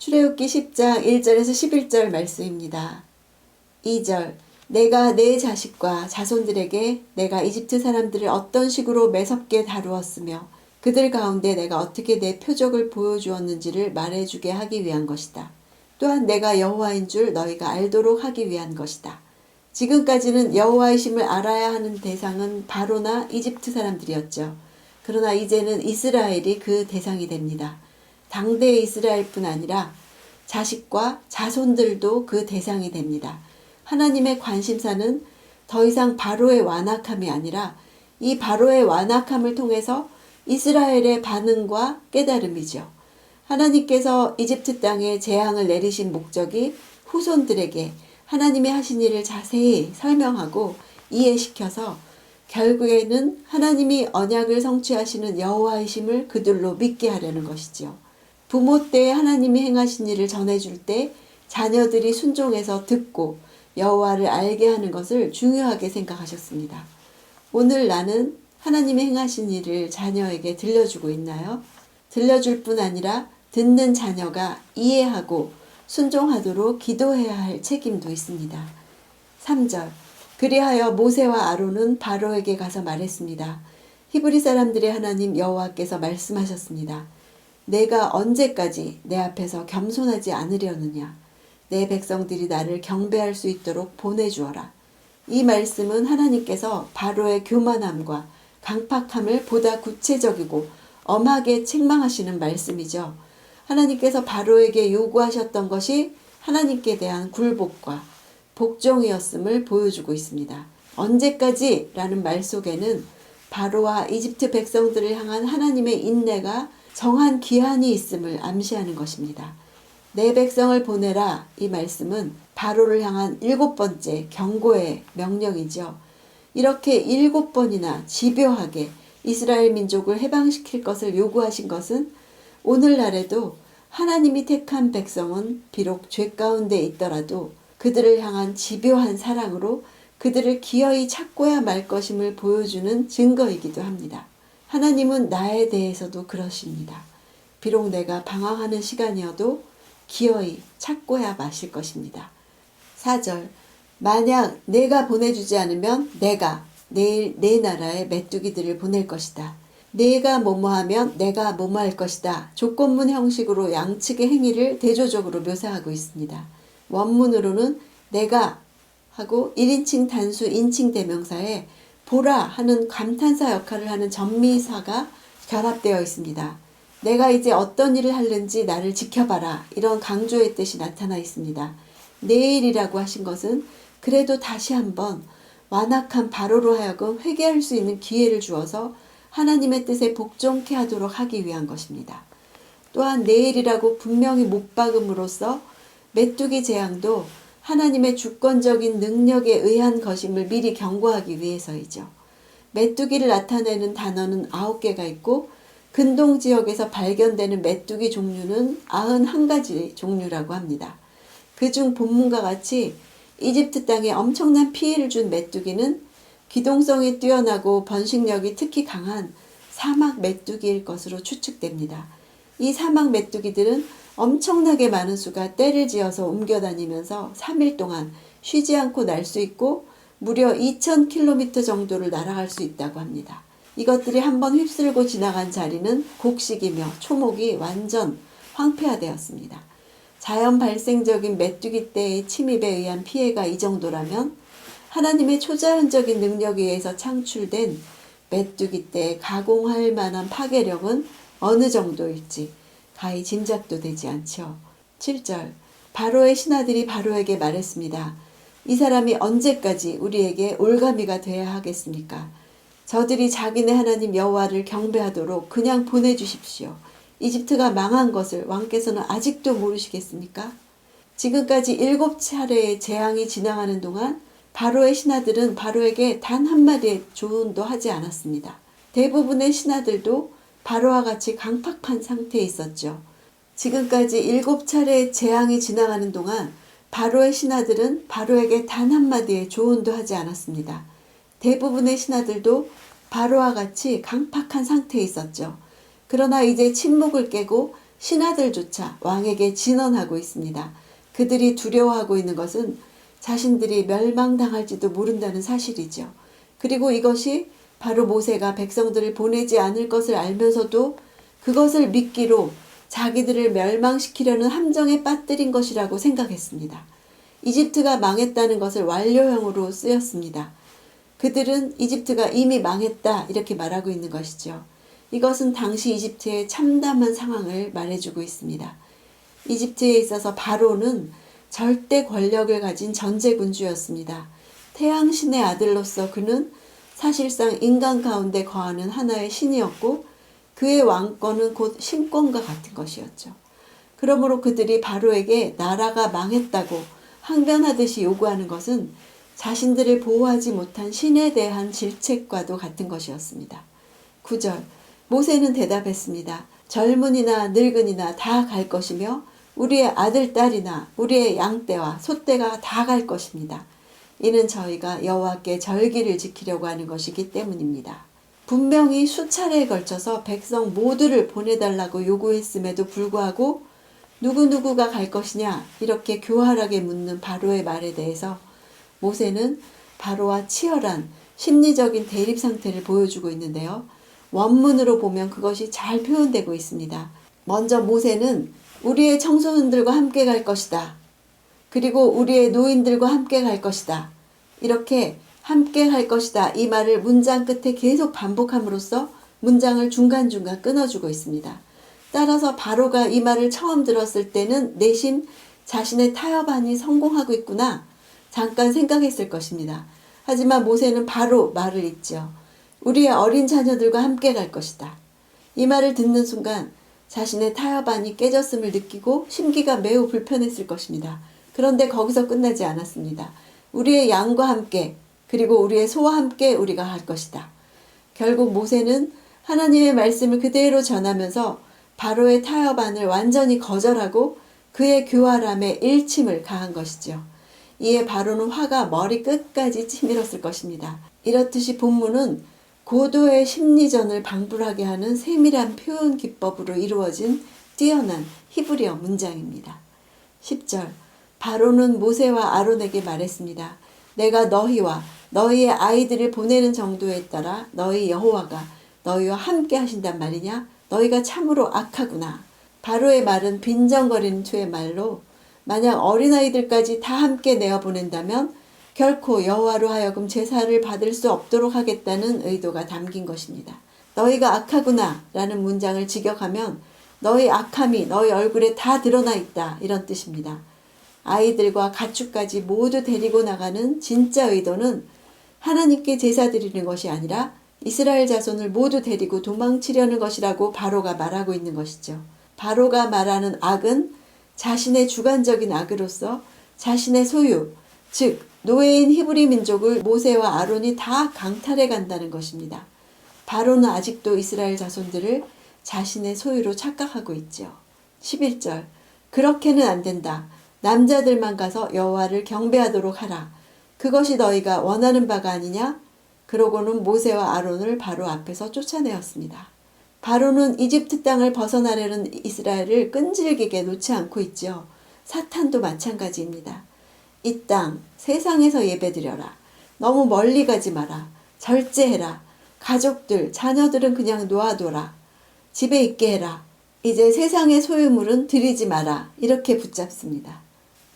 출애굽기 10장 1절에서 11절 말씀입니다. 2절 내가 내 자식과 자손들에게 내가 이집트 사람들을 어떤 식으로 매섭게 다루었으며 그들 가운데 내가 어떻게 내 표적을 보여주었는지를 말해주게 하기 위한 것이다. 또한 내가 여호와인 줄 너희가 알도록 하기 위한 것이다. 지금까지는 여호와의 심을 알아야 하는 대상은 바로나 이집트 사람들이었죠. 그러나 이제는 이스라엘이 그 대상이 됩니다. 당대의 이스라엘뿐 아니라 자식과 자손들도 그 대상이 됩니다. 하나님의 관심사는 더 이상 바로의 완악함이 아니라 이 바로의 완악함을 통해서 이스라엘의 반응과 깨달음이죠. 하나님께서 이집트 땅에 재앙을 내리신 목적이 후손들에게 하나님의 하신 일을 자세히 설명하고 이해시켜서 결국에는 하나님이 언약을 성취하시는 여호와이심을 그들로 믿게 하려는 것이죠. 부모 때 하나님이 행하신 일을 전해줄 때 자녀들이 순종해서 듣고 여호와를 알게 하는 것을 중요하게 생각하셨습니다. 오늘 나는 하나님이 행하신 일을 자녀에게 들려주고 있나요? 들려줄 뿐 아니라 듣는 자녀가 이해하고 순종하도록 기도해야 할 책임도 있습니다. 3절 그리하여 모세와 아론은 바로에게 가서 말했습니다. 히브리 사람들의 하나님 여호와께서 말씀하셨습니다. 내가 언제까지 내 앞에서 겸손하지 않으려느냐. 내 백성들이 나를 경배할 수 있도록 보내주어라. 이 말씀은 하나님께서 바로의 교만함과 강팍함을 보다 구체적이고 엄하게 책망하시는 말씀이죠. 하나님께서 바로에게 요구하셨던 것이 하나님께 대한 굴복과 복종이었음을 보여주고 있습니다. 언제까지? 라는 말 속에는 바로와 이집트 백성들을 향한 하나님의 인내가 정한 기한이 있음을 암시하는 것입니다. 내 백성을 보내라 이 말씀은 바로를 향한 7번째 경고의 명령이죠. 이렇게 7번이나 집요하게 이스라엘 민족을 해방시킬 것을 요구하신 것은 오늘날에도 하나님이 택한 백성은 비록 죄 가운데 있더라도 그들을 향한 집요한 사랑으로 그들을 기어이 찾고야 말 것임을 보여주는 증거이기도 합니다. 하나님은 나에 대해서도 그러십니다. 비록 내가 방황하는 시간이어도 기어이 찾고야 마실 것입니다. 4절 만약 내가 보내주지 않으면 내가 내일 내 나라에 메뚜기들을 보낼 것이다. 내가 뭐뭐하면 내가 뭐뭐할 것이다. 조건문 형식으로 양측의 행위를 대조적으로 묘사하고 있습니다. 원문으로는 내가 하고 1인칭 단수 인칭 대명사에 보라 하는 감탄사 역할을 하는 전미사가 결합되어 있습니다. 내가 이제 어떤 일을 하는지 나를 지켜봐라. 이런 강조의 뜻이 나타나 있습니다. 내일이라고 하신 것은 그래도 다시 한번 완악한 바로로 하여금 회개할 수 있는 기회를 주어서 하나님의 뜻에 복종케 하도록 하기 위한 것입니다. 또한 내일이라고 분명히 못 박음으로써 메뚜기 재앙도 하나님의 주권적인 능력에 의한 것임을 미리 경고하기 위해서이죠. 메뚜기를 나타내는 단어는 9개가 있고 근동 지역에서 발견되는 메뚜기 종류는 91가지 종류라고 합니다. 그중 본문과 같이 이집트 땅에 엄청난 피해를 준 메뚜기는 기동성이 뛰어나고 번식력이 특히 강한 사막 메뚜기일 것으로 추측됩니다. 이 사막 메뚜기들은 엄청나게 많은 수가 떼를 지어서 옮겨다니면서 3일 동안 쉬지 않고 날 수 있고 무려 2000km 정도를 날아갈 수 있다고 합니다. 이것들이 한번 휩쓸고 지나간 자리는 곡식이며 초목이 완전 황폐화되었습니다. 자연 발생적인 메뚜기 떼의 침입에 의한 피해가 이 정도라면 하나님의 초자연적인 능력에 의해서 창출된 메뚜기 떼 가공할 만한 파괴력은 어느 정도일지 가히 짐작도 되지 않죠. 7절 바로의 신하들이 바로에게 말했습니다. 이 사람이 언제까지 우리에게 올가미가 되어야 하겠습니까? 저들이 자기네 하나님 여호와를 경배하도록 그냥 보내주십시오. 이집트가 망한 것을 왕께서는 아직도 모르시겠습니까? 지금까지 7차례의 재앙이 지나가는 동안 바로의 신하들은 바로에게 단 한마디의 조언도 하지 않았습니다. 대부분의 신하들도 바로와 같이 강팍한 상태에 있었죠. 지금까지 7차례의 재앙이 지나가는 동안 바로의 신하들은 바로에게 단 한마디의 조언도 하지 않았습니다. 대부분의 신하들도 바로와 같이 강팍한 상태에 있었죠. 그러나 이제 침묵을 깨고 신하들조차 왕에게 진언하고 있습니다. 그들이 두려워하고 있는 것은 자신들이 멸망당할지도 모른다는 사실이죠. 그리고 이것이 바로 모세가 백성들을 보내지 않을 것을 알면서도 그것을 미끼로 자기들을 멸망시키려는 함정에 빠뜨린 것이라고 생각했습니다. 이집트가 망했다는 것을 완료형으로 쓰였습니다. 그들은 이집트가 이미 망했다 이렇게 말하고 있는 것이죠. 이것은 당시 이집트의 참담한 상황을 말해주고 있습니다. 이집트에 있어서 바로는 절대 권력을 가진 전제군주였습니다. 태양신의 아들로서 그는 사실상 인간 가운데 거하는 하나의 신이었고 그의 왕권은 곧 신권과 같은 것이었죠. 그러므로 그들이 바로에게 나라가 망했다고 항변하듯이 요구하는 것은 자신들을 보호하지 못한 신에 대한 질책과도 같은 것이었습니다. 9절 모세는 대답했습니다. 젊은이나 늙은이나 다 갈 것이며 우리의 아들, 딸이나 우리의 양떼와 소떼가 다 갈 것입니다. 이는 저희가 여호와께 절기를 지키려고 하는 것이기 때문입니다. 분명히 수차례에 걸쳐서 백성 모두를 보내달라고 요구했음에도 불구하고 누구누구가 갈 것이냐 이렇게 교활하게 묻는 바로의 말에 대해서 모세는 바로와 치열한 심리적인 대립 상태를 보여주고 있는데요. 원문으로 보면 그것이 잘 표현되고 있습니다. 먼저 모세는 우리의 청소년들과 함께 갈 것이다. 그리고 우리의 노인들과 함께 갈 것이다. 이렇게 함께 갈 것이다. 이 말을 문장 끝에 계속 반복함으로써 문장을 중간중간 끊어주고 있습니다. 따라서 바로가 이 말을 처음 들었을 때는 내심 자신의 타협안이 성공하고 있구나 잠깐 생각했을 것입니다. 하지만 모세는 바로 말을 잇죠. 우리의 어린 자녀들과 함께 갈 것이다. 이 말을 듣는 순간 자신의 타협안이 깨졌음을 느끼고 심기가 매우 불편했을 것입니다. 그런데 거기서 끝나지 않았습니다. 우리의 양과 함께 그리고 우리의 소와 함께 우리가 할 것이다. 결국 모세는 하나님의 말씀을 그대로 전하면서 바로의 타협안을 완전히 거절하고 그의 교활함에 일침을 가한 것이죠. 이에 바로는 화가 머리 끝까지 치밀었을 것입니다. 이렇듯이 본문은 고도의 심리전을 방불하게 하는 세밀한 표현 기법으로 이루어진 뛰어난 히브리어 문장입니다. 10절 바로는 모세와 아론에게 말했습니다. 내가 너희와 너희의 아이들을 보내는 정도에 따라 너희 여호와가 너희와 함께 하신단 말이냐? 너희가 참으로 악하구나. 바로의 말은 빈정거리는 투의 말로 만약 어린아이들까지 다 함께 내어보낸다면 결코 여호와로 하여금 제사를 받을 수 없도록 하겠다는 의도가 담긴 것입니다. 너희가 악하구나 라는 문장을 직역하면 너희 악함이 너희 얼굴에 다 드러나 있다 이런 뜻입니다. 아이들과 가축까지 모두 데리고 나가는 진짜 의도는 하나님께 제사 드리는 것이 아니라 이스라엘 자손을 모두 데리고 도망치려는 것이라고 바로가 말하고 있는 것이죠. 바로가 말하는 악은 자신의 주관적인 악으로서 자신의 소유, 즉 노예인 히브리 민족을 모세와 아론이 다 강탈해 간다는 것입니다. 바로는 아직도 이스라엘 자손들을 자신의 소유로 착각하고 있죠. 11절 그렇게는 안 된다. 남자들만 가서 여호와를 경배하도록 하라. 그것이 너희가 원하는 바가 아니냐? 그러고는 모세와 아론을 바로 앞에서 쫓아내었습니다. 바로는 이집트 땅을 벗어나려는 이스라엘을 끈질기게 놓지 않고 있죠. 사탄도 마찬가지입니다. 이 땅, 세상에서 예배드려라. 너무 멀리 가지 마라. 절제해라. 가족들, 자녀들은 그냥 놓아둬라. 집에 있게 해라. 이제 세상의 소유물은 드리지 마라. 이렇게 붙잡습니다.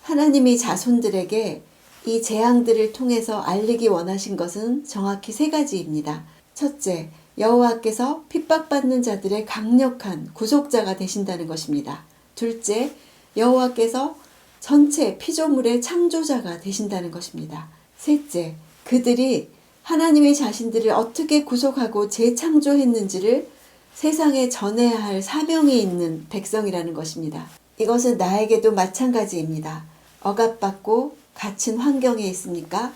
하나님이 자손들에게 이 재앙들을 통해서 알리기 원하신 것은 정확히 세 가지입니다. 첫째, 여호와께서 핍박받는 자들의 강력한 구속자가 되신다는 것입니다. 둘째, 여호와께서 전체 피조물의 창조자가 되신다는 것입니다. 셋째, 그들이 하나님의 자신들을 어떻게 구속하고 재창조했는지를 세상에 전해야 할 사명이 있는 백성이라는 것입니다. 이것은 나에게도 마찬가지입니다. 억압받고 갇힌 환경에 있습니까?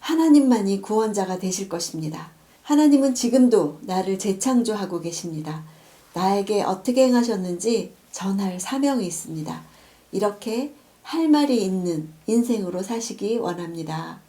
하나님만이 구원자가 되실 것입니다. 하나님은 지금도 나를 재창조하고 계십니다. 나에게 어떻게 행하셨는지 전할 사명이 있습니다. 이렇게 할 말이 있는 인생으로 사시기 원합니다.